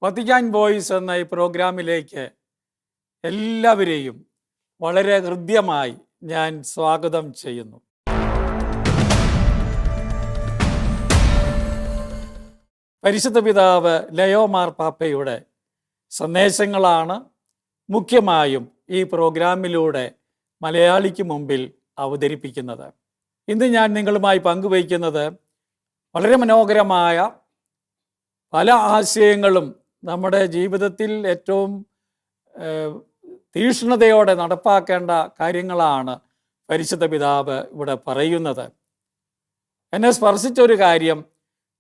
Vatican voice എന്ന ഈ പ്രോഗ്രാമിലേക്ക് എല്ലാവരെയും വളരെ ഹൃദ്യമായി ഞാൻ സ്വാഗതം ചെയ്യുന്നു. പരിശുദ്ധ പിതാവ് ലയോ മാർപ്പാപ്പയുടെ സന്ദേശങ്ങളാണ് മുഖ്യമായും ഈ പ്രോഗ്രാമിലൂടെ മലയാളിക്ക് മുമ്പിൽ അവതരിപ്പിക്കുന്നത്. ഇന്ന് ഞാൻ നിങ്ങളുമായി പങ്കുവയ്ക്കുന്നത് വളരെ മനോഹരമായ പല ആശയങ്ങളും നമ്മുടെ ജീവിതത്തിൽ ഏറ്റവും തീക്ഷ്ണതയോടെ നടപ്പാക്കേണ്ട കാര്യങ്ങളാണ് പരിശുദ്ധ പിതാവ് ഇവിടെ പറയുന്നത്. എന്നെ സ്പർശിച്ചൊരു കാര്യം,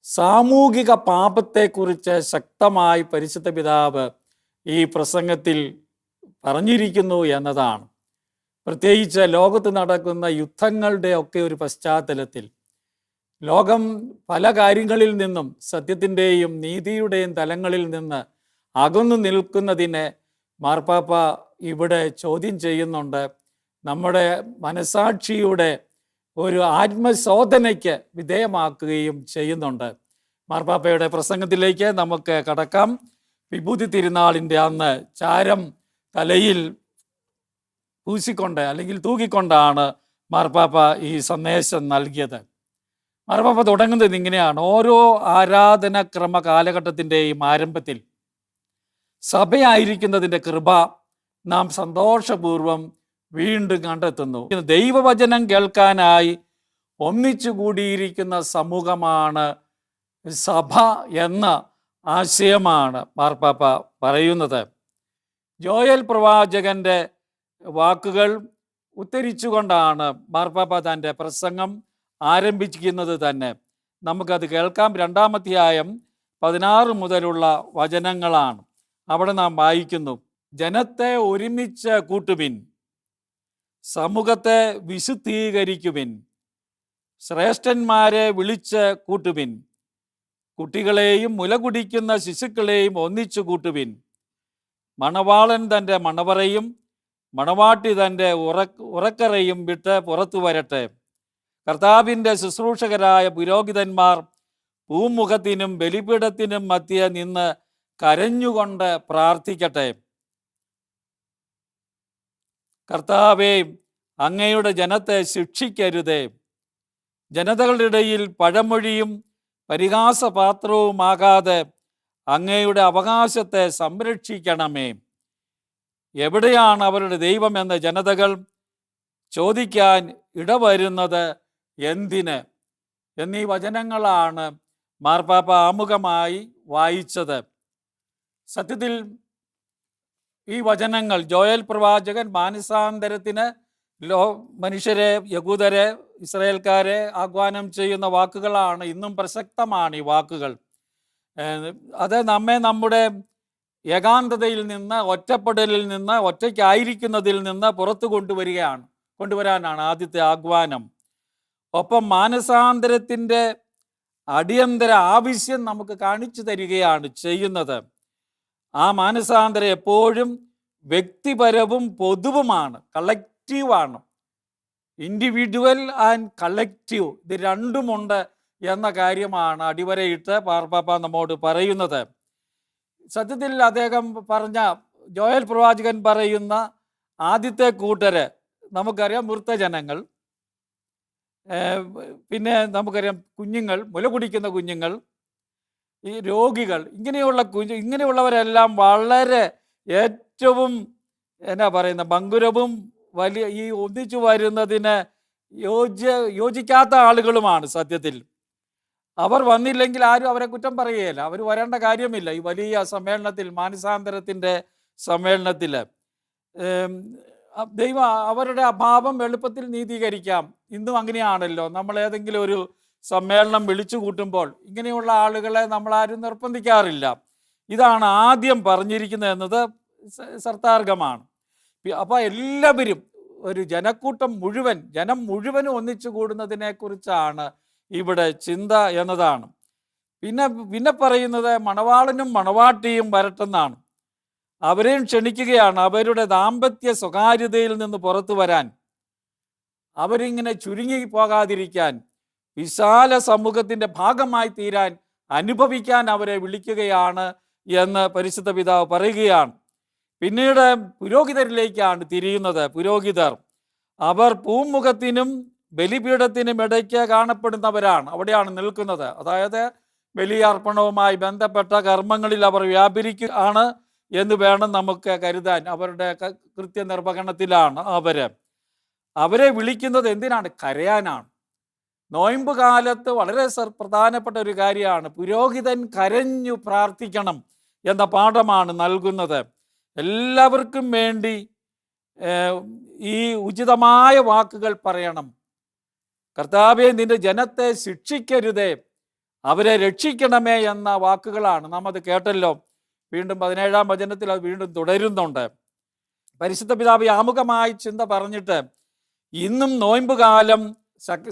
സാമൂഹിക പാപത്തെക്കുറിച്ച് ശക്തമായി പരിശുദ്ധ പിതാവ് ഈ പ്രസംഗത്തിൽ പറഞ്ഞിരിക്കുന്നു എന്നതാണ്. പ്രത്യേകിച്ച് ലോകത്ത് നടക്കുന്ന യുദ്ധങ്ങളുടെ ഒക്കെ ഒരു പശ്ചാത്തലത്തിൽ ലോകം പല കാര്യങ്ങളിൽ നിന്നും സത്യത്തിൻ്റെയും നീതിയുടെയും തലങ്ങളിൽ നിന്ന് അകന്നു നിൽക്കുന്നതിനെ മാർപ്പാപ്പ ഇവിടെ ചോദ്യം ചെയ്യുന്നുണ്ട്. നമ്മുടെ മനസാക്ഷിയുടെ ഒരു ആത്മശോധനയ്ക്ക് വിധേയമാക്കുകയും ചെയ്യുന്നുണ്ട്. മാർപ്പാപ്പയുടെ പ്രസംഗത്തിലേക്ക് നമുക്ക് കടക്കാം. വിഭൂതി തിരുനാളിൻ്റെ അന്ന് ചാരം തലയിൽ പൂശിക്കൊണ്ട് അല്ലെങ്കിൽ തൂക്കിക്കൊണ്ടാണ് മാർപ്പാപ്പ ഈ സന്ദേശം നൽകിയത്. മാർപ്പാപ്പ തുടങ്ങുന്നത് ഇങ്ങനെയാണ്: ഓരോ ആരാധനാക്രമ കാലഘട്ടത്തിൻ്റെയും ആരംഭത്തിൽ സഭയായിരിക്കുന്നതിൻ്റെ കൃപ നാം സന്തോഷപൂർവം വീണ്ടും കണ്ടെത്തുന്നു. ദൈവവചനം കേൾക്കാനായി ഒന്നിച്ചു കൂടിയിരിക്കുന്ന സമൂഹമാണ് സഭ എന്ന ആശയമാണ് മാർപ്പാപ്പ പറയുന്നത്. ജോയൽ പ്രവാചകന്റെ വാക്കുകൾ ഉദ്ധരിച്ചുകൊണ്ടാണ് മാർപ്പാപ്പ തൻ്റെ പ്രസംഗം ആരംഭിക്കുന്നത് തന്നെ. നമുക്കത് കേൾക്കാം. 2-ാം അധ്യായം 16 മുതലുള്ള വചനങ്ങളാണ്. അവിടെ നാം വായിക്കുന്നു: ജനത്തെ ഒരുമിച്ച് കൂട്ടുവിൻ, സമൂഹത്തെ വിശുദ്ധീകരിക്കുവിൻ, ശ്രേഷ്ഠന്മാരെ വിളിച്ച് കൂട്ടുവിൻ, കുട്ടികളെയും മുലകുടിക്കുന്ന ശിശുക്കളെയും ഒന്നിച്ചു കൂട്ടുവിൻ. മണവാളൻ തൻ്റെ മണവറയും മണവാട്ടി തൻ്റെ ഉറക്കറയും വിട്ട് പുറത്തു വരട്ടെ. കർത്താവിൻ്റെ ശുശ്രൂഷകരായ പുരോഹിതന്മാർ പൂമുഖത്തിനും ബലിപീഠത്തിനും മധ്യേ നിന്ന് കരഞ്ഞുകൊണ്ട് പ്രാർത്ഥിക്കട്ടെ. കർത്താവേ, അങ്ങയുടെ ജനത്തെ ശിക്ഷിക്കരുതേ. ജനതകളുടെ ഇടയിൽ പഴമൊഴിയും പരിഹാസപാത്രവുമാകാതെ അങ്ങയുടെ അവകാശത്തെ സംരക്ഷിക്കണമേ. എവിടെയാണ് അവരുടെ ദൈവമെന്ന് ജനതകൾ ചോദിക്കാൻ ഇടവരുന്നത് എന്തിന്? എന്നീ വചനങ്ങളാണ് മാർപ്പാപ്പ ആമുഖമായി വായിച്ചത്. സത്യത്തിൽ ഈ വചനങ്ങൾ ജോയൽ പ്രവാചകൻ മാനസാന്തരത്തിന് മനുഷ്യരെ, യഹൂദരെ, ഇസ്രായേൽക്കാരെ ആഹ്വാനം ചെയ്യുന്ന വാക്കുകളാണ്. ഇന്നും പ്രസക്തമാണ് ഈ വാക്കുകൾ. അത് നമ്മെ നമ്മുടെ ഏകാന്തതയിൽ നിന്ന്, ഒറ്റപ്പെടലിൽ നിന്ന്, ഒറ്റയ്ക്കായിരിക്കുന്നതിൽ നിന്ന് പുറത്തു കൊണ്ടുവരാനാണ് ആദ്യത്തെ ആഹ്വാനം. ഒപ്പം മാനസാന്തരത്തിൻ്റെ അടിയന്തര ആവശ്യം നമുക്ക് കാണിച്ചു തരികയാണ് ചെയ്യുന്നത്. ആ മാനസാന്തരം എപ്പോഴും വ്യക്തിപരവും പൊതുവുമാണ്, കളക്റ്റീവാണ്. ഇൻഡിവിജ്വൽ ആൻഡ് കളക്റ്റീവ്, ഇത് രണ്ടുമുണ്ട് എന്ന കാര്യമാണ് അടിവരയിട്ട് മാർപ്പാപ്പ നമ്മോട് പറയുന്നത്. സത്യത്തിൽ അദ്ദേഹം പറഞ്ഞ, ജോയൽ പ്രവാചകൻ പറയുന്ന ആദ്യത്തെ കൂട്ടര് നമുക്കറിയാം, വൃദ്ധജനങ്ങൾ, പിന്നെ നമുക്കറിയാം കുഞ്ഞുങ്ങൾ, മുല കുടിക്കുന്ന കുഞ്ഞുങ്ങൾ, ഈ രോഗികൾ, ഇങ്ങനെയുള്ളവരെല്ലാം വളരെ ഏറ്റവും ബങ്കുരവും വലിയ ഈ ഒന്നിച്ചു വരുന്നതിന് യോജിക്കാത്ത ആളുകളുമാണ്. സത്യത്തിൽ അവർ വന്നില്ലെങ്കിൽ ആരും അവരെ കുറ്റം പറയുകയില്ല. അവർ വരേണ്ട കാര്യമില്ല. ഈ വലിയ സമ്മേളനത്തിൽ, മാനസാന്തരത്തിൻ്റെ സമ്മേളനത്തിൽ ദൈവം അവരുടെ അഭാവം എളുപ്പത്തിൽ നീതീകരിക്കാം. ഇന്നും അങ്ങനെയാണല്ലോ. നമ്മൾ ഏതെങ്കിലും ഒരു സമ്മേളനം വിളിച്ചു കൂട്ടുമ്പോൾ ഇങ്ങനെയുള്ള ആളുകളെ നമ്മളാരും നിർബന്ധിക്കാറില്ല. ഇതാണ് ആദ്യം പറഞ്ഞിരിക്കുന്നത് എന്നത് സർത്താർഗമാണ്. അപ്പോൾ എല്ലാവരും, ഒരു ജനം മുഴുവനും ഒന്നിച്ചു കൂടുന്നതിനെ കുറിച്ചാണ് ഇവിടെ ചിന്ത എന്നതാണ്. പിന്നെ പറയുന്നത് മണവാളനും മണവാട്ടിയും വരട്ടെന്നാണ്. അവരെയും ക്ഷണിക്കുകയാണ് അവരുടെ ദാമ്പത്യ സ്വകാര്യതയിൽ നിന്ന് പുറത്തു വരാൻ, അവരിങ്ങനെ ചുരുങ്ങി പോകാതിരിക്കാൻ, വിശാല സമൂഹത്തിൻ്റെ ഭാഗമായി തീരാൻ, അനുഭവിക്കാൻ അവരെ വിളിക്കുകയാണ് എന്ന് പരിശുദ്ധ പിതാവ് പറയുകയാണ്. പിന്നീട് പുരോഹിതരിലേക്കാണ് തിരിയുന്നത്. പുരോഹിതർ അവർ പൂമുഖത്തിനും ബലിപീഠത്തിനും ഇടയ്ക്ക് കാണപ്പെടുന്നവരാണ്, അവിടെയാണ് നിൽക്കുന്നത്. അതായത് ബലിയർപ്പണവുമായി ബന്ധപ്പെട്ട കർമ്മങ്ങളിൽ അവർ വ്യാപരിക്കുകയാണ് എന്ന് വേണം നമുക്ക് കരുതാൻ. അവരുടെ കൃത്യനിർവഹണത്തിലാണ് അവരെ വിളിക്കുന്നത് എന്തിനാണ്? കരയാനാണ്. നോയമ്പ് കാലത്ത് വളരെ പ്രധാനപ്പെട്ട ഒരു കാര്യമാണ്. പുരോഹിതൻ കരഞ്ഞു പ്രാർത്ഥിക്കണം എന്ന പാഠമാണ് നൽകുന്നത്. എല്ലാവർക്കും വേണ്ടി ഈ ഉചിതമായ വാക്കുകൾ പറയണം. കർത്താവേ, നിന്റെ ജനത്തെ ശിക്ഷിക്കരുതേ, അവരെ രക്ഷിക്കണമേ എന്ന വാക്കുകളാണ്. നാം അത് കേട്ടല്ലോ. വീണ്ടും 17-ാം വചനത്തിൽ അത് വീണ്ടും തുടരുന്നുണ്ട്. പരിശുദ്ധ പിതാവ് ആമുഖമായി ചിന്ത പറഞ്ഞിട്ട് ഇന്നും നോയമ്പ് കാലം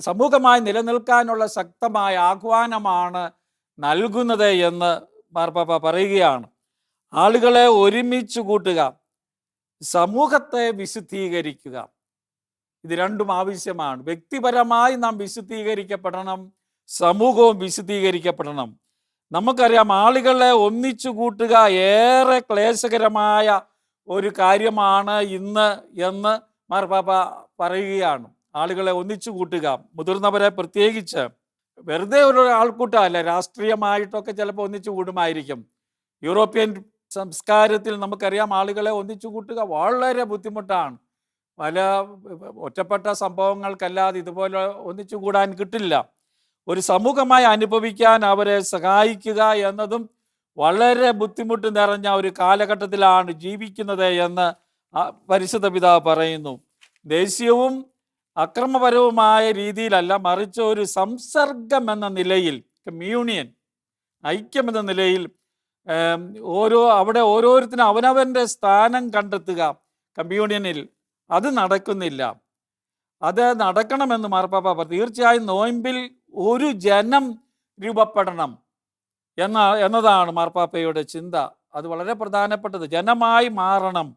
സമൂഹമായി നിലനിൽക്കാനുള്ള ശക്തമായ ആഹ്വാനമാണ് നൽകുന്നത് എന്ന് മാർപ്പാപ്പ പറയുകയാണ്. ആളുകളെ ഒരുമിച്ച് കൂട്ടുക, സമൂഹത്തെ വിശുദ്ധീകരിക്കുക, ഇത് രണ്ടും ആവശ്യമാണ്. വ്യക്തിപരമായി നാം വിശുദ്ധീകരിക്കപ്പെടണം, സമൂഹവും വിശുദ്ധീകരിക്കപ്പെടണം. നമുക്കറിയാം, ആളുകളെ ഒന്നിച്ചു കൂട്ടുക ഏറെ ക്ലേശകരമായ ഒരു കാര്യമാണ് ഇന്ന് എന്ന് മാർപ്പാപ്പ പറയുകയാണ്. ആളുകളെ ഒന്നിച്ചു കൂട്ടുക, മുതിർന്നവരെ പ്രത്യേകിച്ച്. വെറുതെ ഒരു ആൾക്കൂട്ടമല്ല, രാഷ്ട്രീയമായിട്ടൊക്കെ ചിലപ്പോൾ ഒന്നിച്ചു കൂടുമായിരിക്കും. യൂറോപ്യൻ സംസ്കാരത്തിൽ നമുക്കറിയാം, ആളുകളെ ഒന്നിച്ചു കൂട്ടുക വളരെ ബുദ്ധിമുട്ടാണ്. പല ഒറ്റപ്പെട്ട സംഭവങ്ങൾക്കല്ലാതെ ഇതുപോലെ ഒന്നിച്ചു കൂടാൻ കിട്ടില്ല. ഒരു സമൂഹമായി അനുഭവിക്കാൻ അവരെ സഹായിക്കുക എന്നതും വളരെ ബുദ്ധിമുട്ട് നിറഞ്ഞ ഒരു കാലഘട്ടത്തിലാണ് ജീവിക്കുന്നത് എന്ന് പരിശുദ്ധ പിതാവ് പറയുന്നു. ദേശീയവും അക്രമപരവുമായ രീതിയിലല്ല, മറിച്ച് ഒരു സംസർഗം എന്ന നിലയിൽ, കമ്മ്യൂണിയൻ, ഐക്യമെന്ന നിലയിൽ അവിടെ ഓരോരുത്തരും അവനവൻ്റെ സ്ഥാനം കണ്ടെത്തുക. കമ്മ്യൂണിയനിൽ അത് നടക്കുന്നില്ല. അത് നടക്കണമെന്ന് മാർപ്പാപ്പ തീർച്ചയായും നോയമ്പിൽ ഒരു ജനം രൂപപ്പെടണം എന്നതാണ് മാർപ്പാപ്പയുടെ ചിന്ത. അത് വളരെ പ്രധാനപ്പെട്ടത്. ജനമായി മാറണം.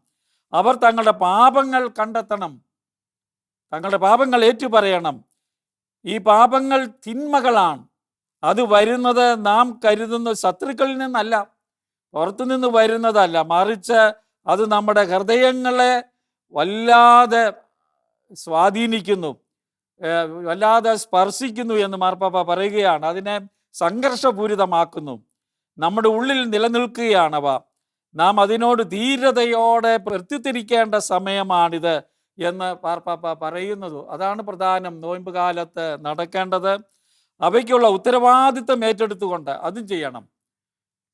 അവർ തങ്ങളുടെ പാപങ്ങൾ കണ്ടെത്തണം, തങ്ങളുടെ പാപങ്ങൾ ഏറ്റുപറയണം. ഈ പാപങ്ങൾ തിന്മകളാണ്. അത് വരുന്നത് നാം കരുതുന്ന ശത്രുക്കളിൽ നിന്നല്ല, പുറത്തുനിന്ന് വരുന്നതല്ല, മറിച്ച് അത് നമ്മുടെ ഹൃദയങ്ങളെ വല്ലാതെ സ്വാധീനിക്കുന്നു, വല്ലാതെ സ്പർശിക്കുന്നു എന്ന് മാർപ്പാപ്പ പറയുകയാണ്. അതിനെ സംഘർഷപൂരിതമാക്കുന്നു. നമ്മുടെ ഉള്ളിൽ നിലനിൽക്കുകയാണവ. നാം അതിനോട് ധീരതയോടെ പ്രത്യുത്തരിക്കേണ്ട സമയമാണിത് എന്ന് മാർപ്പാപ്പ പറയുന്നത്. അതാണ് പ്രധാനം നോയമ്പ് കാലത്ത് നടക്കേണ്ടത്. അവയ്ക്കുള്ള ഉത്തരവാദിത്വം ഏറ്റെടുത്തുകൊണ്ട് അതും ചെയ്യണം.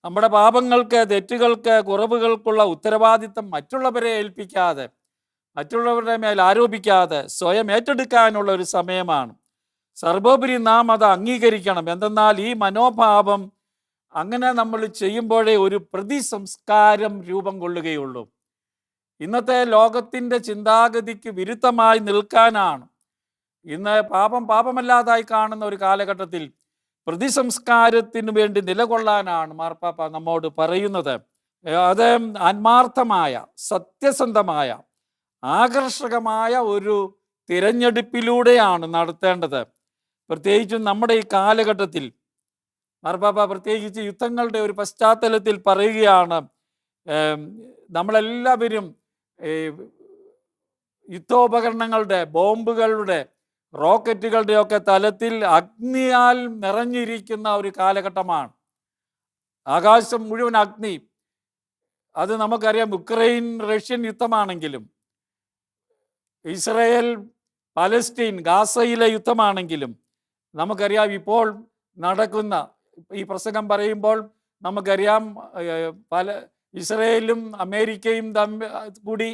നമ്മുടെ പാപങ്ങൾക്ക്, തെറ്റുകൾക്ക്, കുറവുകൾക്കുള്ള ഉത്തരവാദിത്വം മറ്റുള്ളവരെ ഏൽപ്പിക്കാതെ, മറ്റുള്ളവരുടെ മേൽ ആരോപിക്കാതെ സ്വയം ഏറ്റെടുക്കാനുള്ള ഒരു സമയമാണ്. സർവോപരി നാം അത് അംഗീകരിക്കണം. എന്തെന്നാൽ ഈ മനോഭാവം അങ്ങനെ നമ്മൾ ചെയ്യുമ്പോഴേ ഒരു പ്രതിസംസ്കാരം രൂപം കൊള്ളുകയുള്ളൂ. ഇന്നത്തെ ലോകത്തിൻ്റെ ചിന്താഗതിക്ക് വിരുദ്ധമായി നിൽക്കാനാണ്, ഇന്ന് പാപമല്ലാതായി കാണുന്ന ഒരു കാലഘട്ടത്തിൽ പ്രതിസംസ്കാരത്തിന് വേണ്ടി നിലകൊള്ളാനാണ് മാർപ്പാപ്പ നമ്മോട് പറയുന്നത്. അത് ആത്മാർത്ഥമായ, സത്യസന്ധമായ, ആകർഷകമായ ഒരു തിരഞ്ഞെടുപ്പിലൂടെയാണ് നടത്തേണ്ടത്. പ്രത്യേകിച്ചും നമ്മുടെ ഈ കാലഘട്ടത്തിൽ മാർപ്പാപ്പ പ്രത്യേകിച്ച് യുദ്ധങ്ങളുടെ ഒരു പശ്ചാത്തലത്തിൽ പറയുകയാണ്, നമ്മളെല്ലാവരും യുദ്ധോപകരണങ്ങളുടെ, ബോംബുകളുടെ, റോക്കറ്റുകളുടെയൊക്കെ തലത്തിൽ അഗ്നിയാൽ നിറഞ്ഞിരിക്കുന്ന ഒരു കാലഘട്ടമാണ്. ആകാശം മുഴുവൻ അഗ്നി. അത് നമുക്കറിയാം. യുക്രൈൻ റഷ്യൻ യുദ്ധമാണെങ്കിലും, ഇസ്രയേൽ പലസ്തീൻ ഗാസയിലെ യുദ്ധമാണെങ്കിലും, നമുക്കറിയാം ഇപ്പോൾ നടക്കുന്ന ഈ പ്രസംഗം പറയുമ്പോൾ നമുക്കറിയാം ഇസ്രയേലും അമേരിക്കയും കൂടി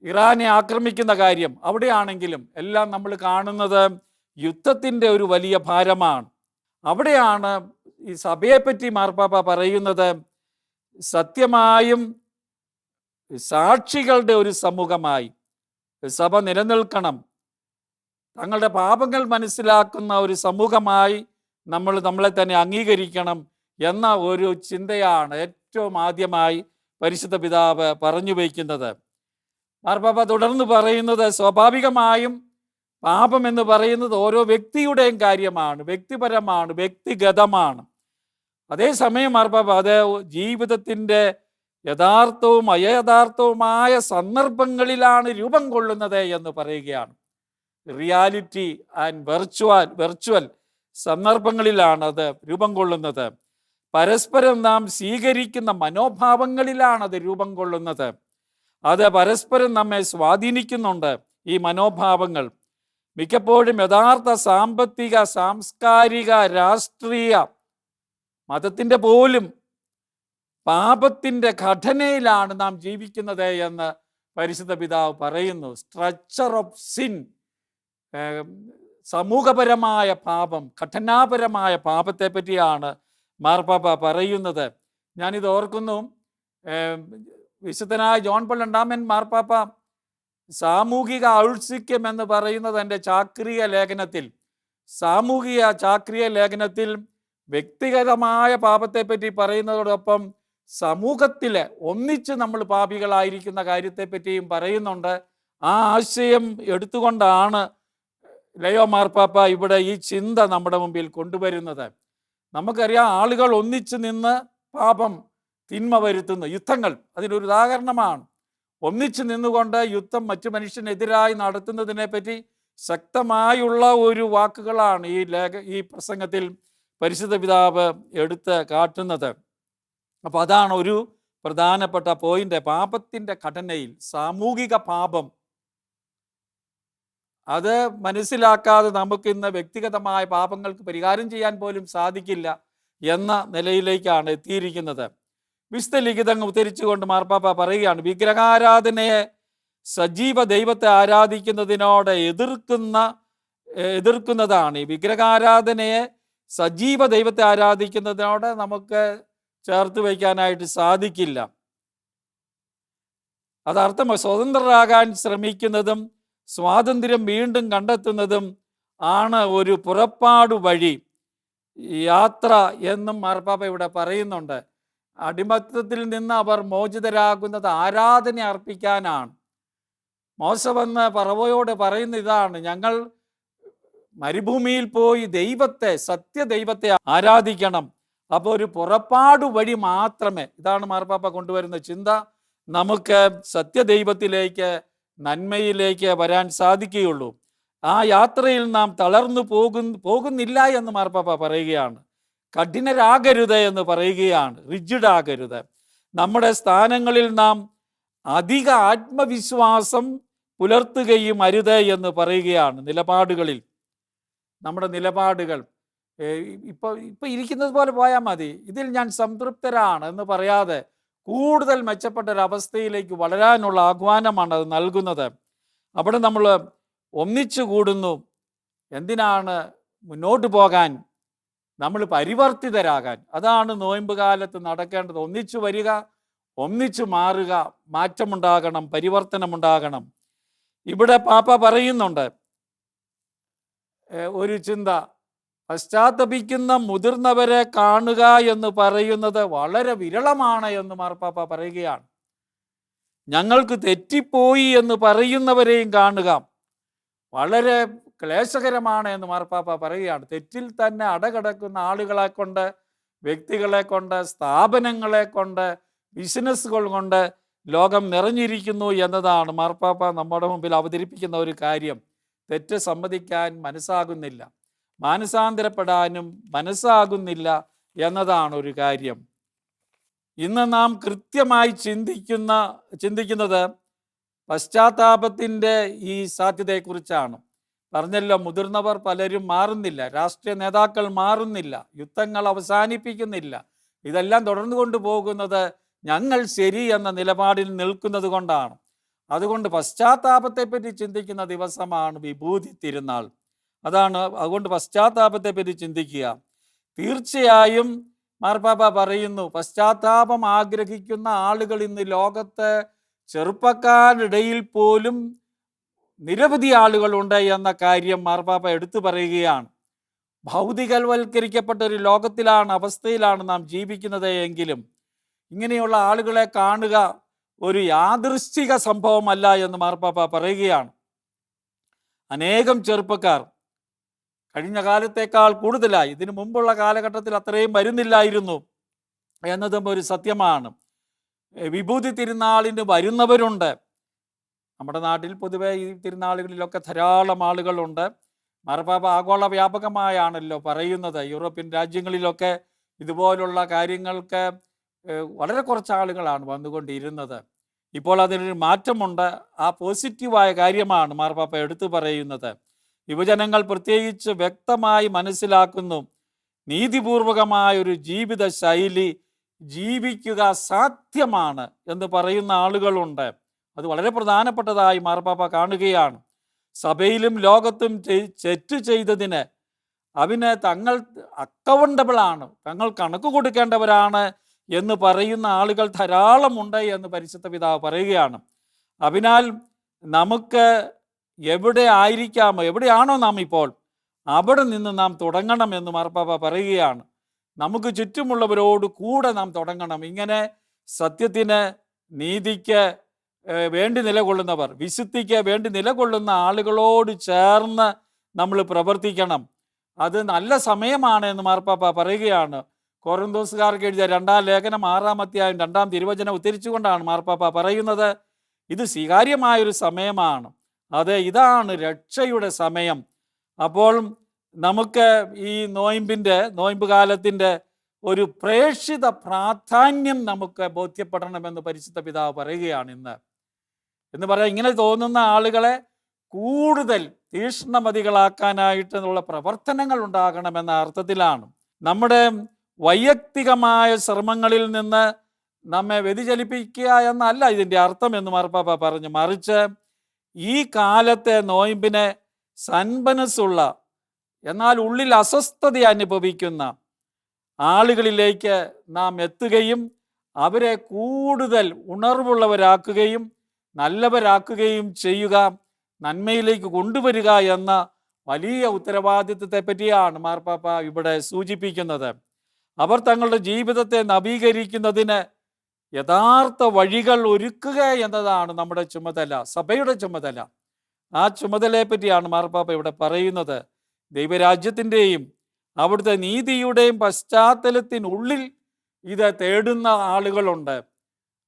ഇറാനെ ആക്രമിക്കുന്ന കാര്യം. അവിടെയാണെങ്കിലും എല്ലാം നമ്മൾ കാണുന്നത് യുദ്ധത്തിൻ്റെ ഒരു വലിയ ഭാരമാണ്. അവിടെയാണ് ഈ സഭയെപ്പറ്റി മാർപ്പാപ്പ പറയുന്നത്, സത്യമായും സാക്ഷികളുടെ ഒരു സമൂഹമായി സഭ നിലനിൽക്കണം. തങ്ങളുടെ പാപങ്ങൾ മനസ്സിലാക്കുന്ന ഒരു സമൂഹമായി നമ്മളെ തന്നെ അംഗീകരിക്കണം എന്ന ഒരു ചിന്തയാണ് ഏറ്റവും ആദ്യമായി പരിശുദ്ധ പിതാവ് പറഞ്ഞു വയ്ക്കുന്നത്. മാർപ്പാപ്പ തുടർന്ന് പറയുന്നത്, സ്വാഭാവികമായും പാപം എന്ന് പറയുന്നത് ഓരോ വ്യക്തിയുടെയും കാര്യമാണ്, വ്യക്തിപരമാണ്, വ്യക്തിഗതമാണ്. അതേസമയം മാർപ്പാപ്പ അത് ജീവിതത്തിൻ്റെ യഥാർത്ഥവും അയഥാർത്ഥവുമായ സന്ദർഭങ്ങളിലാണ് രൂപം കൊള്ളുന്നത് എന്ന് പറയുകയാണ്. റിയാലിറ്റി ആൻഡ് വെർച്വൽ സന്ദർഭങ്ങളിലാണ് അത് രൂപം കൊള്ളുന്നത്. പരസ്പരം നാം സ്വീകരിക്കുന്ന മനോഭാവങ്ങളിലാണ് അത് രൂപം കൊള്ളുന്നത്. അത് പരസ്പരം നമ്മെ സ്വാധീനിക്കുന്നുണ്ട്. ഈ മനോഭാവങ്ങൾ മിക്കപ്പോഴും യഥാർത്ഥ സാമ്പത്തിക, സാംസ്കാരിക, രാഷ്ട്രീയ, മതത്തിൻ്റെ പോലും പാപത്തിൻ്റെ ഘടനയിലാണ് നാം ജീവിക്കുന്നത് എന്ന് പരിശുദ്ധ പിതാവ് പറയുന്നു. സ്ട്രക്ചർ ഓഫ് സിൻ, സമൂഹപരമായ പാപം, ഘടനാപരമായ പാപത്തെ പറ്റിയാണ് മാർപ്പാപ്പ പറയുന്നത്. ഞാനിത് ഓർക്കുന്നു, വിശുദ്ധനായ ജോൺ പോൾ രണ്ടാമൻ മാർപ്പാപ്പ സാമൂഹിക ഔത്സുക്യം എന്ന് പറയുന്നത് എൻ്റെ ചാക്രിക ലേഖനത്തിൽ വ്യക്തിഗതമായ പാപത്തെപ്പറ്റി പറയുന്നതോടൊപ്പം സമൂഹത്തിലെ ഒന്നിച്ച് നമ്മൾ പാപികളായിരിക്കുന്ന കാര്യത്തെപ്പറ്റിയും പറയുന്നുണ്ട്. ആ ആശയം എടുത്തുകൊണ്ടാണ് ലയോ മാർപ്പാപ്പ ഇവിടെ ഈ ചിന്ത നമ്മുടെ മുമ്പിൽ കൊണ്ടുവരുന്നത്. നമുക്കറിയാം, ആളുകൾ ഒന്നിച്ച് നിന്ന് പാപം, തിന്മ വരുത്തുന്നു. യുദ്ധങ്ങൾ അതിനൊരു ഉദാഹരണമാണ്. ഒന്നിച്ച് നിന്നുകൊണ്ട് യുദ്ധം മറ്റു മനുഷ്യനെതിരായി നടത്തുന്നതിനെ പറ്റി ശക്തമായുള്ള ഒരു വാക്കുകളാണ് ഈ പ്രസംഗത്തിൽ പരിശുദ്ധ പിതാവ് എടുത്ത് കാട്ടുന്നത്. അപ്പോൾ അതാണ് ഒരു പ്രധാനപ്പെട്ട പോയിന്റ്. പാപത്തിൻ്റെ ഘടനയിൽ സാമൂഹിക പാപം, അത് മനസ്സിലാക്കാതെ നമുക്കിന്ന് വ്യക്തിഗതമായ പാപങ്ങൾക്ക് പരിഹാരം ചെയ്യാൻ പോലും സാധിക്കില്ല എന്ന നിലയിലേക്കാണ് എത്തിയിരിക്കുന്നത്. വിശുദ്ധ ലിഖിതങ്ങൾ ഉദ്ധരിച്ചുകൊണ്ട് മാർപ്പാപ്പ പറയുകയാണ്, വിഗ്രഹാരാധനയെ സജീവ ദൈവത്തെ ആരാധിക്കുന്നതിനോട് എതിർക്കുന്നതാണ്. ഈ വിഗ്രഹാരാധനയെ സജീവ ദൈവത്തെ ആരാധിക്കുന്നതിനോട് നമുക്ക് ചേർത്ത് വയ്ക്കാനായിട്ട് സാധിക്കില്ല. അതർത്ഥം സ്വതന്ത്രരാകാൻ ശ്രമിക്കുന്നതും സ്വാതന്ത്ര്യം വീണ്ടും കണ്ടെത്തുന്നതും ആണ് ഒരു പുറപ്പാടു വഴി, യാത്ര എന്നും മാർപ്പാപ്പ ഇവിടെ പറയുന്നുണ്ട്. അടിമത്തത്തിൽ നിന്ന് അവർ മോചിതരാകുന്നത് ആരാധന അർപ്പിക്കാനാണ്. മോശ വന്ന് ഫറവോയോട് പറയുന്ന ഇതാണ്, ഞങ്ങൾ മരുഭൂമിയിൽ പോയി സത്യദൈവത്തെ ആരാധിക്കണം. അപ്പോൾ ഒരു പുറപ്പാടു വഴി മാത്രമേ, ഇതാണ് മാർപ്പാപ്പ കൊണ്ടുവരുന്ന ചിന്ത, നമുക്ക് സത്യദൈവത്തിലേക്ക്, നന്മയിലേക്ക് വരാൻ സാധിക്കുകയുള്ളൂ. ആ യാത്രയിൽ നാം തളർന്നു പോകുന്നില്ല എന്ന് മാർപ്പാപ്പ പറയുകയാണ്. കഠിനരാകരുത് എന്ന് പറയുകയാണ്, റിജിഡ് ആകരുത്. നമ്മുടെ സ്ഥാനങ്ങളിൽ നാം അധിക ആത്മവിശ്വാസം പുലർത്തുകയും അരുത് എന്ന് പറയുകയാണ്. നമ്മുടെ നിലപാടുകൾ ഇപ്പം ഇരിക്കുന്നത് പോലെ പോയാൽ മതി, ഇതിൽ ഞാൻ സംതൃപ്തരാണ് എന്ന് പറയാതെ കൂടുതൽ മെച്ചപ്പെട്ടൊരവസ്ഥയിലേക്ക് വളരാനുള്ള ആഹ്വാനമാണ് അത് നൽകുന്നത്. അവിടെ നമ്മൾ ഒന്നിച്ചു കൂടുന്നു. എന്തിനാണ്? മുന്നോട്ട് പോകാൻ, നമ്മൾ പരിവർത്തിതരാകാൻ. അതാണ് നോയമ്പ് കാലത്ത് നടക്കേണ്ടത്. ഒന്നിച്ചു വരിക, ഒന്നിച്ചു മാറുക, മാറ്റമുണ്ടാകണം, പരിവർത്തനമുണ്ടാകണം. ഇവിടെ പാപ്പ പറയുന്നുണ്ട് ഒരു ചിന്ത, പശ്ചാത്തപിക്കുന്ന മുതിർന്നവരെ കാണുക എന്ന് പറയുന്നത് വളരെ വിരളമാണ് എന്ന് മാർപ്പാപ്പ പറയുകയാണ്. ഞങ്ങൾക്ക് തെറ്റിപ്പോയി എന്ന് പറയുന്നവരെയും കാണുക വളരെ ക്ലേശകരമാണ് എന്ന് മാർപ്പാപ്പ പറയുകയാണ്. തെറ്റിൽ തന്നെ അടകിടക്കുന്ന ആളുകളെ കൊണ്ട്, വ്യക്തികളെ കൊണ്ട്, സ്ഥാപനങ്ങളെ കൊണ്ട്, ബിസിനസ്സുകൾ കൊണ്ട് ലോകം നിറഞ്ഞിരിക്കുന്നു എന്നതാണ് മാർപ്പാപ്പ നമ്മുടെ മുമ്പിൽ അവതരിപ്പിക്കുന്ന ഒരു കാര്യം. തെറ്റ് സമ്മതിക്കാൻ മനസ്സാകുന്നില്ല, മാനസാന്തരപ്പെടാനും മനസ്സാകുന്നില്ല എന്നതാണ് ഒരു കാര്യം. ഇന്ന് നാം കൃത്യമായി ചിന്തിക്കുന്നത് പശ്ചാത്താപത്തിൻ്റെ ഈ സാധ്യതയെക്കുറിച്ചാണ്. പറഞ്ഞല്ലോ, മുതിർന്നവർ പലരും മാറുന്നില്ല, രാഷ്ട്രീയ നേതാക്കൾ മാറുന്നില്ല, യുദ്ധങ്ങൾ അവസാനിപ്പിക്കുന്നില്ല. ഇതെല്ലാം തുടർന്നു കൊണ്ടുപോകുന്നത് ഞങ്ങൾ ശരി എന്ന നിലപാടിൽ നിൽക്കുന്നത് കൊണ്ടാണ്. അതുകൊണ്ട് പശ്ചാത്താപത്തെപ്പറ്റി ചിന്തിക്കുന്ന ദിവസമാണ് വിഭൂതി തിരുനാൾ. അതുകൊണ്ട് പശ്ചാത്താപത്തെപ്പറ്റി ചിന്തിക്കുക. തീർച്ചയായും മാർപ്പാപ്പ പറയുന്നു, പശ്ചാത്താപം ആഗ്രഹിക്കുന്ന ആളുകൾ ഇന്ന് ലോകത്ത് ചെറുപ്പക്കാരിടയിൽ പോലും നിരവധി ആളുകളുണ്ട് എന്ന കാര്യം മാർപ്പാപ്പ എടുത്തു പറയുകയാണ്. ഭൗതികവൽക്കരിക്കപ്പെട്ട ഒരു അവസ്ഥയിലാണ് നാം ജീവിക്കുന്നത് എങ്കിലും ഇങ്ങനെയുള്ള ആളുകളെ കാണുക ഒരു യാദൃശ്ചിക സംഭവമല്ല എന്ന് മാർപ്പാപ്പ പറയുകയാണ്. അനേകം ചെറുപ്പക്കാർ കഴിഞ്ഞ കാലത്തേക്കാൾ കൂടുതലായി. ഇതിനു മുമ്പുള്ള കാലഘട്ടത്തിൽ അത്രയും വരുന്നില്ലായിരുന്നു എന്നതും ഒരു സത്യമാണ്. വിഭൂതി തിരുനാളിന് വരുന്നവരുണ്ട്. നമ്മുടെ നാട്ടിൽ പൊതുവെ ഈ തിരുനാളുകളിലൊക്കെ ധാരാളം ആളുകളുണ്ട്. മാർപ്പാപ്പ ആഗോള വ്യാപകമായാണല്ലോ പറയുന്നത്. യൂറോപ്യൻ രാജ്യങ്ങളിലൊക്കെ ഇതുപോലുള്ള കാര്യങ്ങൾക്ക് വളരെ കുറച്ച് ആളുകളാണ് വന്നുകൊണ്ടിരുന്നത്. ഇപ്പോൾ അതിനൊരു മാറ്റമുണ്ട്. ആ പോസിറ്റീവായ കാര്യമാണ് മാർപ്പാപ്പ എടുത്തു പറയുന്നത്. യുവജനങ്ങൾ പ്രത്യേകിച്ച് വ്യക്തമായി മനസ്സിലാക്കുന്നു, നീതിപൂർവകമായ ഒരു ജീവിത ശൈലി ജീവിക്കുക സാധ്യമാണ് എന്ന് പറയുന്ന ആളുകളുണ്ട്. അത് വളരെ പ്രധാനപ്പെട്ടതായി മാർപ്പാപ്പ കാണുകയാണ്. സഭയിലും ലോകത്തും തെറ്റ് ചെയ്തതിന് അവന് തങ്ങൾ അക്കൗണ്ടബിൾ ആണ്, തങ്ങൾ കണക്ക് കൊടുക്കേണ്ടവരാണ് എന്ന് പറയുന്ന ആളുകൾ ധാരാളമുണ്ട് എന്ന് പരിശുദ്ധ പിതാവ് പറയുകയാണ്. അതിനാൽ നമുക്ക് എവിടെയാണോ നാം ഇപ്പോൾ, അവിടെ നിന്ന് നാം തുടങ്ങണം എന്ന് മാർപ്പാപ്പ പറയുകയാണ്. നമുക്ക് ചുറ്റുമുള്ളവരോട് കൂടെ നാം തുടങ്ങണം. ഇങ്ങനെ സത്യത്തിന്, നീതിക്ക് വേണ്ടി നിലകൊള്ളുന്നവർ, വിശുദ്ധിക്ക് വേണ്ടി നിലകൊള്ളുന്ന ആളുകളോട് ചേർന്ന് നമ്മൾ പ്രവർത്തിക്കണം. അത് നല്ല സമയമാണ് എന്ന് മാർപ്പാപ്പ പറയുകയാണ്. കൊറിന്തോസുകാർക്ക് എഴുതിയ 2-ാം ലേഖനം 6-ാം അധ്യായം 2-ാം തിരുവചനം ഉദ്ധരിച്ചുകൊണ്ടാണ് മാർപ്പാപ്പ പറയുന്നത്, ഇത് സ്വീകാര്യമായൊരു സമയമാണ്. അതെ, ഇതാണ് രക്ഷയുടെ സമയം. അപ്പോൾ നമുക്ക് ഈ നോയമ്പ് കാലത്തിൻ്റെ ഒരു പ്രേക്ഷിത പ്രാധാന്യം നമുക്ക് ബോധ്യപ്പെടണമെന്ന് പരിശുദ്ധ പിതാവ് പറയുകയാണ്. എന്ന് പറയാം, ഇങ്ങനെ തോന്നുന്ന ആളുകളെ കൂടുതൽ തീക്ഷ്ണമതികളാക്കാനായിട്ടുള്ള പ്രവർത്തനങ്ങൾ ഉണ്ടാകണമെന്ന അർത്ഥത്തിലാണ്. നമ്മുടെ വൈയക്തികമായ ശ്രമങ്ങളിൽ നിന്ന് നമ്മെ വ്യതിചലിപ്പിക്കുക എന്നല്ല ഇതിൻ്റെ അർത്ഥം എന്ന് മാർപ്പാപ്പ പറഞ്ഞു. മറിച്ച് ഈ കാലത്തെ നോയമ്പിനെ സന്മനസ്സുള്ള എന്നാൽ ഉള്ളിൽ അസ്വസ്ഥത അനുഭവിക്കുന്ന ആളുകളിലേക്ക് നാം എത്തുകയും അവരെ കൂടുതൽ ഉണർവുള്ളവരാക്കുകയും നല്ലവരാക്കുകയും ചെയ്യുക, നന്മയിലേക്ക് കൊണ്ടുവരിക എന്ന വലിയ ഉത്തരവാദിത്വത്തെ പറ്റിയാണ് മാർപ്പാപ്പ ഇവിടെ സൂചിപ്പിക്കുന്നത്. അവർ തങ്ങളുടെ ജീവിതത്തെ നവീകരിക്കുന്നതിന് യഥാർത്ഥ വഴികൾ ഒരുക്കുക എന്നതാണ് നമ്മുടെ ചുമതല, സഭയുടെ ചുമതല. ആ ചുമതലയെ പറ്റിയാണ് മാർപ്പാപ്പ ഇവിടെ പറയുന്നത്. ദൈവരാജ്യത്തിൻ്റെയും അവിടുത്തെ നീതിയുടെയും പശ്ചാത്തലത്തിനുള്ളിൽ ഇത് തേടുന്ന ആളുകളുണ്ട്.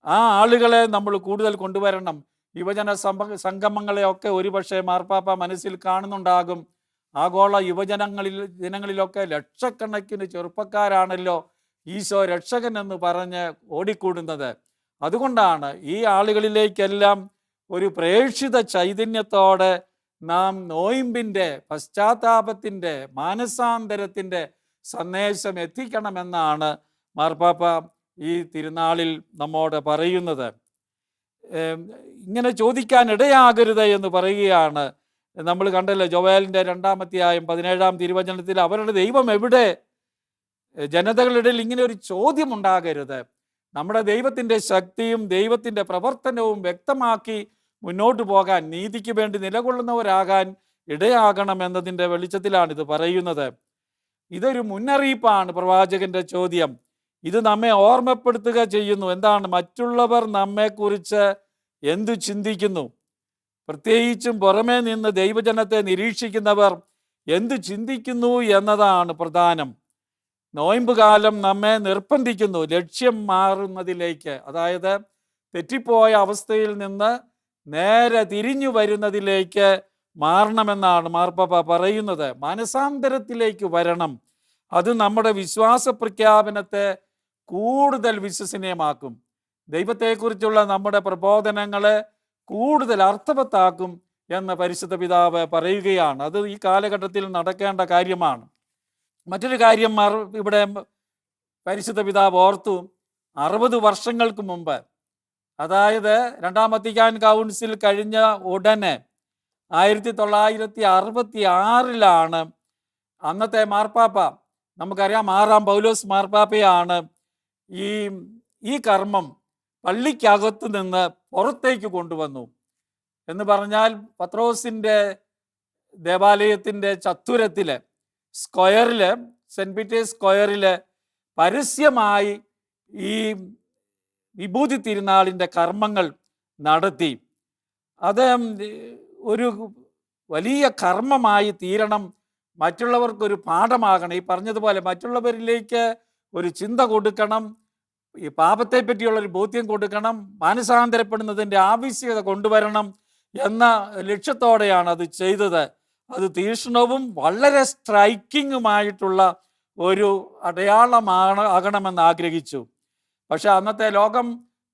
ആ ആളുകളെ നമ്മൾ കൂടുതൽ കൊണ്ടുവരണം. യുവജന സംഗമങ്ങളെയൊക്കെ ഒരുപക്ഷെ മാർപ്പാപ്പ മനസ്സിൽ കാണുന്നുണ്ടാകും. ആഗോള ദിനങ്ങളിലൊക്കെ ലക്ഷക്കണക്കിന് ചെറുപ്പക്കാരാണല്ലോ ഈശോ രക്ഷകൻ എന്ന് പറഞ്ഞ് ഓടിക്കൂടുന്നത്. അതുകൊണ്ടാണ് ഈ ആളുകളിലേക്കെല്ലാം ഒരു പ്രേക്ഷിത ചൈതന്യത്തോടെ നാം നോയമ്പിൻ്റെ, പശ്ചാത്താപത്തിൻ്റെ, മാനസാന്തരത്തിൻ്റെ സന്ദേശം എത്തിക്കണമെന്നാണ് മാർപ്പാപ്പ ഈ തിരുനാളിൽ നമ്മോട് പറയുന്നത്. ഇങ്ങനെ ചോദിക്കാൻ ഇടയാകരുത് എന്ന് പറയുകയാണ്. നമ്മൾ കണ്ടല്ലോ, ജോവേലിൻ്റെ 2-ാം അധ്യായം 17-ാം തിരുവചനത്തിൽ അവരുടെ ദൈവം എവിടെ? ജനതകളുടെ ഇടയിൽ ഇങ്ങനെ ഒരു ചോദ്യം ഉണ്ടാകരുത്. നമ്മുടെ ദൈവത്തിൻ്റെ ശക്തിയും ദൈവത്തിൻ്റെ പ്രവർത്തനവും വ്യക്തമാക്കി മുന്നോട്ട് പോകാൻ, നീതിക്ക് വേണ്ടി നിലകൊള്ളുന്നവരാകാൻ ഇടയാകണം എന്നതിൻ്റെ വെളിച്ചത്തിലാണ് ഇത് പറയുന്നത്. ഇതൊരു മുന്നറിയിപ്പാണ് പ്രവാചകന്റെ ചോദ്യം. ഇത് നമ്മെ ഓർമ്മപ്പെടുത്തുക ചെയ്യുന്നു. എന്താണ്? മറ്റുള്ളവർ നമ്മെക്കുറിച്ച് എന്തു ചിന്തിക്കുന്നു, പ്രത്യേകിച്ചും പുറമേ നിന്ന് ദൈവജനത്തെ നിരീക്ഷിക്കുന്നവർ എന്തു ചിന്തിക്കുന്നു എന്നതാണ് പ്രധാനം. നോയമ്പ് കാലം നമ്മെ നിർബന്ധിക്കുന്നു ലക്ഷ്യം മാറുന്നതിലേക്ക്, അതായത് തെറ്റിപ്പോയ അവസ്ഥയിൽ നിന്ന് നേരെ തിരിഞ്ഞു വരുന്നതിലേക്ക് മാറണമെന്നാണ് മാർപ്പാപ്പ പറയുന്നത്. മനസാന്തരത്തിലേക്ക് വരണം. അത് നമ്മുടെ വിശ്വാസ പ്രഖ്യാപനത്തെ കൂടുതൽ വിശ്വസനീയമാക്കും. ദൈവത്തെക്കുറിച്ചുള്ള നമ്മുടെ പ്രബോധനങ്ങളെ കൂടുതൽ അർത്ഥവത്താക്കും എന്ന് പരിശുദ്ധ പിതാവ് പറയുകയാണ്. അത് ഈ കാലഘട്ടത്തിൽ നടക്കേണ്ട കാര്യമാണ്. മറ്റൊരു കാര്യം ഇവിടെ പരിശുദ്ധ പിതാവ് ഓർത്തു. 60 വർഷങ്ങൾക്ക് മുമ്പ്, അതായത് 2-ാം വത്തിക്കാൻ കൗൺസിൽ കഴിഞ്ഞ ഉടനെ 1966 അന്നത്തെ മാർപ്പാപ്പ, നമുക്കറിയാം 6-ാം പൗലോസ് മാർപ്പാപ്പയാണ് ഈ കർമ്മം പള്ളിക്കകത്ത് നിന്ന് പുറത്തേക്ക് കൊണ്ടുവന്നു. എന്ന് പറഞ്ഞാൽ പത്രോസിൻ്റെ ദേവാലയത്തിൻ്റെ ചത്തുരത്തിൽ, സ്ക്വയറിൽ, സെൻറ്റ് പീറ്റേഴ്സ് സ്ക്വയറിൽ പരസ്യമായി ഈ വിഭൂതി തിരുനാളിൻ്റെ കർമ്മങ്ങൾ നടത്തി. അത് ഒരു വലിയ കർമ്മമായി തീരണം, മറ്റുള്ളവർക്കൊരു പാഠമാകണം. ഈ പറഞ്ഞതുപോലെ മറ്റുള്ളവരിലേക്ക് ഒരു ചിന്ത കൊടുക്കണം, ഈ പാപത്തെ പറ്റിയുള്ളൊരു ബോധ്യം കൊടുക്കണം, മാനസാന്തരപ്പെടുന്നതിൻ്റെ ആവശ്യകത കൊണ്ടുവരണം എന്ന ലക്ഷ്യത്തോടെയാണ് അത് ചെയ്തത്. അത് തീക്ഷ്ണവും വളരെ സ്ട്രൈക്കിങ്ങുമായിട്ടുള്ള ഒരു ആകണമെന്ന് ആഗ്രഹിച്ചു. പക്ഷെ അന്നത്തെ ലോകം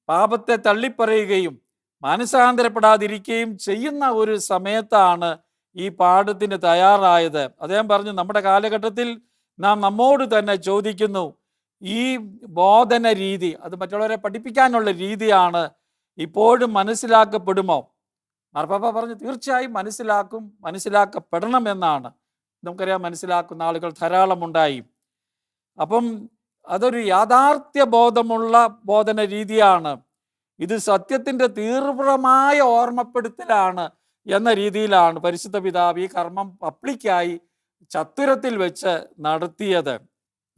പാപത്തെ തള്ളിപ്പറയുകയും മാനസാന്തരപ്പെടാതിരിക്കുകയും ചെയ്യുന്ന ഒരു സമയത്താണ് ഈ പാഠത്തിന് തയ്യാറായത്. അദ്ദേഹം പറഞ്ഞു, നമ്മുടെ കാലഘട്ടത്തിൽ നാം നമ്മോട് തന്നെ ചോദിക്കുന്നു, ഈ ബോധന രീതി, അത് മറ്റുള്ളവരെ പഠിപ്പിക്കാനുള്ള രീതിയാണ്, ഇപ്പോഴും മനസ്സിലാക്കപ്പെടുമോ? മാർപ്പാപ്പ പറഞ്ഞു, തീർച്ചയായും മനസ്സിലാക്കപ്പെടണം എന്നാണ്. നമുക്കറിയാം, മനസ്സിലാക്കുന്ന ആളുകൾ ധാരാളമുണ്ടായി. അപ്പം അതൊരു യാഥാർത്ഥ്യ ബോധമുള്ള ബോധന രീതിയാണ്. ഇത് സത്യത്തിൻ്റെ തീവ്രമായ ഓർമ്മപ്പെടുത്തലാണ് എന്ന രീതിയിലാണ് പരിശുദ്ധ പിതാവ് ഈ കർമ്മം പബ്ലിക്കായി ചത്തുരത്തിൽ വെച്ച് നടത്തിയത്.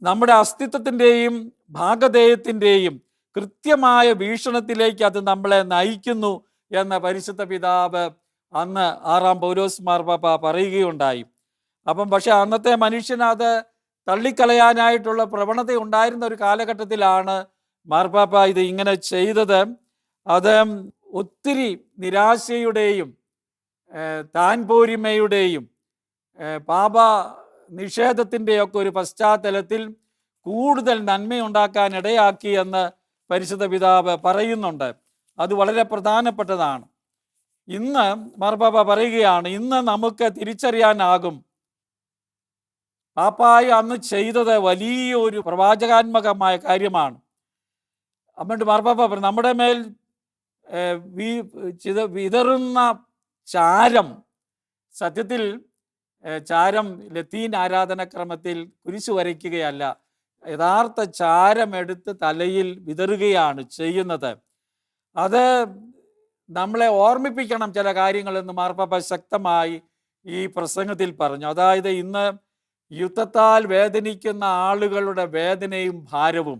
നമ്മുടെ അസ്തിത്വത്തിൻ്റെയും ഭാഗധേയത്തിൻ്റെയും കൃത്യമായ വീക്ഷണത്തിലേക്ക് അത് നമ്മളെ നയിക്കുന്നു എന്ന പരിശുദ്ധ പിതാവ് അന്ന് 6-ാം പൗലോസ് മാർപ്പാപ്പ പറയുകയുണ്ടായി. പക്ഷെ അന്നത്തെ മനുഷ്യന് അത് തള്ളിക്കളയാനായിട്ടുള്ള പ്രവണത ഉണ്ടായിരുന്ന ഒരു കാലഘട്ടത്തിലാണ് മാർപ്പാപ്പ ഇത് ഇങ്ങനെ ചെയ്തത്. അത് ഒത്തിരി നിരാശയുടെയും താൻ പോരിമയുടെയും പാപ നിഷേധത്തിൻ്റെയൊക്കെ ഒരു പശ്ചാത്തലത്തിൽ കൂടുതൽ നന്മയുണ്ടാക്കാൻ ഇടയാക്കി എന്ന് പരിശുദ്ധ പിതാവ് പറയുന്നുണ്ട്. അത് വളരെ പ്രധാനപ്പെട്ടതാണ്. ഇന്ന് മാർപ്പാപ്പ പറയുകയാണ്, ഇന്ന് നമുക്ക് തിരിച്ചറിയാനാകും പാപ്പായി അന്ന് ചെയ്തത് വലിയൊരു പ്രവാചകാത്മകമായ കാര്യമാണ്. അതുകൊണ്ട് മാർപ്പാപ്പ പറഞ്ഞു, നമ്മുടെ മേൽ വിതറുന്ന ചാരം, സത്യത്തിൽ ചാരം ലത്തീൻ ആരാധനക്രമത്തിൽ കുരിശു വരയ്ക്കുകയല്ല, യഥാർത്ഥ ചാരമെടുത്ത് തലയിൽ വിതറുകയാണ് ചെയ്യുന്നത്. അത് നമ്മളെ ഓർമ്മിപ്പിക്കണം ചില കാര്യങ്ങളെന്ന് മാർപ്പാപ്പ ശക്തമായി ഈ പ്രസംഗത്തിൽ പറഞ്ഞു. അതായത്, ഇന്ന് യുദ്ധത്താൽ വേദനിക്കുന്ന ആളുകളുടെ വേദനയും ഭാരവും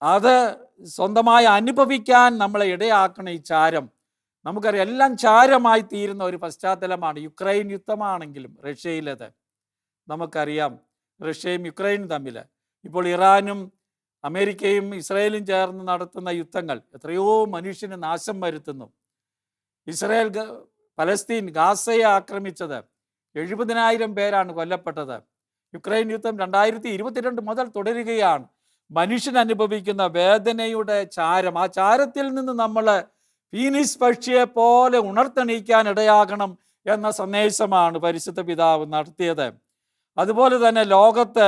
അത് സ്വന്തമായി അനുഭവിക്കാൻ നമ്മളെ ഇടയാക്കണം ഈ ചാരം. നമുക്കറിയാം, എല്ലാം ചാരമായി തീരുന്ന ഒരു പശ്ചാത്തലമാണ്. യുക്രൈൻ യുദ്ധമാണെങ്കിലും റഷ്യയിലേത് നമുക്കറിയാം, റഷ്യയും യുക്രൈനും തമ്മിൽ ഇപ്പോൾ ഇറാനും അമേരിക്കയും ഇസ്രായേലും ചേർന്ന് നടത്തുന്ന യുദ്ധങ്ങൾ എത്രയോ മനുഷ്യന് നാശം വരുത്തുന്നു. ഇസ്രായേൽ പലസ്തീൻ ഗാസയെ ആക്രമിച്ചത് 70,000 പേരാണ് കൊല്ലപ്പെട്ടത്. യുക്രൈൻ യുദ്ധം 2022 മുതൽ തുടരുകയാണ്. മനുഷ്യൻ അനുഭവിക്കുന്ന വേദനയുടെ ചാരം, ആ ചാരത്തിൽ നിന്ന് നമ്മൾ ഫീനിക്സ് പക്ഷിയെ പോലെ ഉണർത്തെണീക്കാൻ ഇടയാകണം എന്ന സന്ദേശമാണ് പരിശുദ്ധ പിതാവ് നടത്തിയത്. അതുപോലെ തന്നെ ലോകത്ത്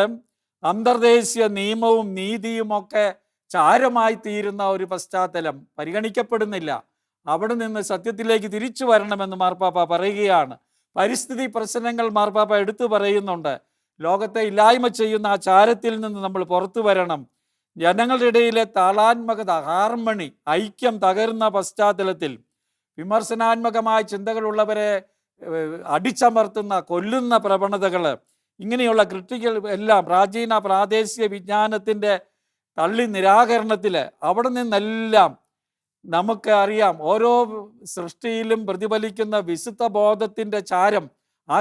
അന്തർദേശീയ നിയമവും നീതിയുമൊക്കെ ചാരമായി തീരുന്ന ഒരു പശ്ചാത്തലം പരിഗണിക്കപ്പെടുന്നില്ല. അവിടെ നിന്ന് സത്യത്തിലേക്ക് തിരിച്ചു വരണമെന്ന് മാർപ്പാപ്പ പറയുകയാണ്. പരിസ്ഥിതി പ്രശ്നങ്ങൾ മാർപ്പാപ്പ എടുത്തു പറയുന്നുണ്ട്. ലോകത്തെ ഇല്ലായ്മ ചെയ്യുന്ന ആ ചാരത്തിൽ നിന്ന് നമ്മൾ പുറത്തു വരണം. ജനങ്ങളുടെ ഇടയിലെ താളാത്മകത, ഹാർമണി, ഐക്യം തകരുന്ന പശ്ചാത്തലത്തിൽ വിമർശനാത്മകമായ ചിന്തകളുള്ളവരെ അടിച്ചമർത്തുന്ന, കൊല്ലുന്ന പ്രവണതകൾ, ഇങ്ങനെയുള്ള ക്രിട്ടിക്കൽ എല്ലാം പ്രാചീന പ്രാദേശിക വിജ്ഞാനത്തിൻ്റെ തള്ളി നിരാകരണത്തിൽ അവിടെ നിന്നെല്ലാം നമുക്ക് അറിയാം, ഓരോ സൃഷ്ടിയിലും പ്രതിഫലിക്കുന്ന വിശുദ്ധ ബോധത്തിൻ്റെ ചാരം, ആ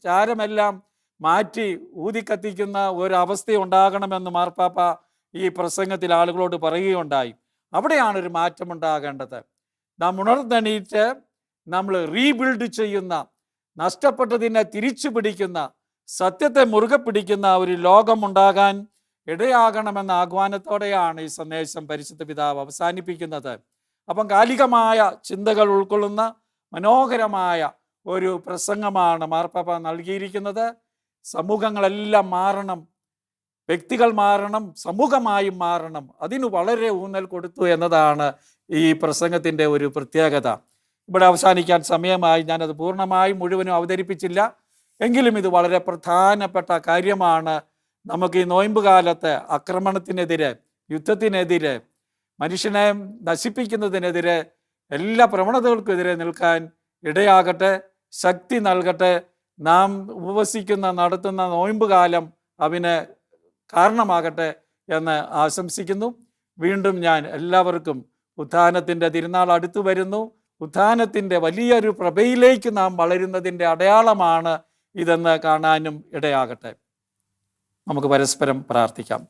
ചാരമെല്ലാം മാറ്റി ഊതിക്കത്തിക്കുന്ന ഒരവസ്ഥ ഉണ്ടാകണമെന്ന് മാർപ്പാപ്പ ഈ പ്രസംഗത്തിൽ ആളുകളോട് പറയുകയുണ്ടായി. അവിടെയാണ് ഒരു മാറ്റം ഉണ്ടാകേണ്ടത്. നാം ഉണർന്നെണീറ്റ് നമ്മൾ റീബിൽഡ് ചെയ്യുന്ന, നഷ്ടപ്പെട്ടതിനെ തിരിച്ചു പിടിക്കുന്ന, സത്യത്തെ മുറുകെ പിടിക്കുന്ന ഒരു ലോകമുണ്ടാകാൻ ഇടയാകണമെന്ന ആഹ്വാനത്തോടെയാണ് ഈ സന്ദേശം പരിശുദ്ധ പിതാവ് അവസാനിപ്പിക്കുന്നത്. കാലികമായ ചിന്തകൾ ഉൾക്കൊള്ളുന്ന മനോഹരമായ ഒരു പ്രസംഗമാണ് മാർപ്പാപ്പ നൽകിയിരിക്കുന്നത്. സമൂഹങ്ങളെല്ലാം മാറണം, വ്യക്തികൾ മാറണം, സമൂഹമായും മാറണം. അതിന് വളരെ ഊന്നൽ കൊടുത്തു എന്നതാണ് ഈ പ്രസംഗത്തിൻ്റെ ഒരു പ്രത്യേകത. ഇവിടെ അവസാനിക്കാൻ സമയമായി. ഞാനത് പൂർണ്ണമായും മുഴുവനും അവതരിപ്പിച്ചില്ല, എങ്കിലും ഇത് വളരെ പ്രധാനപ്പെട്ട കാര്യമാണ്. നമുക്ക് ഈ നോയമ്പ് കാലത്ത് ആക്രമണത്തിനെതിരെ, യുദ്ധത്തിനെതിരെ, മനുഷ്യനെ നശിപ്പിക്കുന്നതിനെതിരെ, എല്ലാ പ്രവണതകൾക്കെതിരെ നിൽക്കാൻ ഇടയാകട്ടെ, ശക്തി നൽകട്ടെ. നാം ഉപവസിക്കുന്ന, നടത്തുന്ന നോയമ്പ് കാലം അതിന് കാരണമാകട്ടെ എന്ന് ആശംസിക്കുന്നു. വീണ്ടും ഞാൻ എല്ലാവർക്കും ഉത്ഥാനത്തിൻ്റെ തിരുനാൾ അടുത്തു വരുന്നു. ഉത്ഥാനത്തിൻ്റെ വലിയൊരു പ്രഭയിലേക്ക് നാം വളരുന്നതിൻ്റെ അടയാളമാണ് ഇതെന്ന് കാണാനും ഇടയാകട്ടെ. നമുക്ക് പരസ്പരം പ്രാർത്ഥിക്കാം.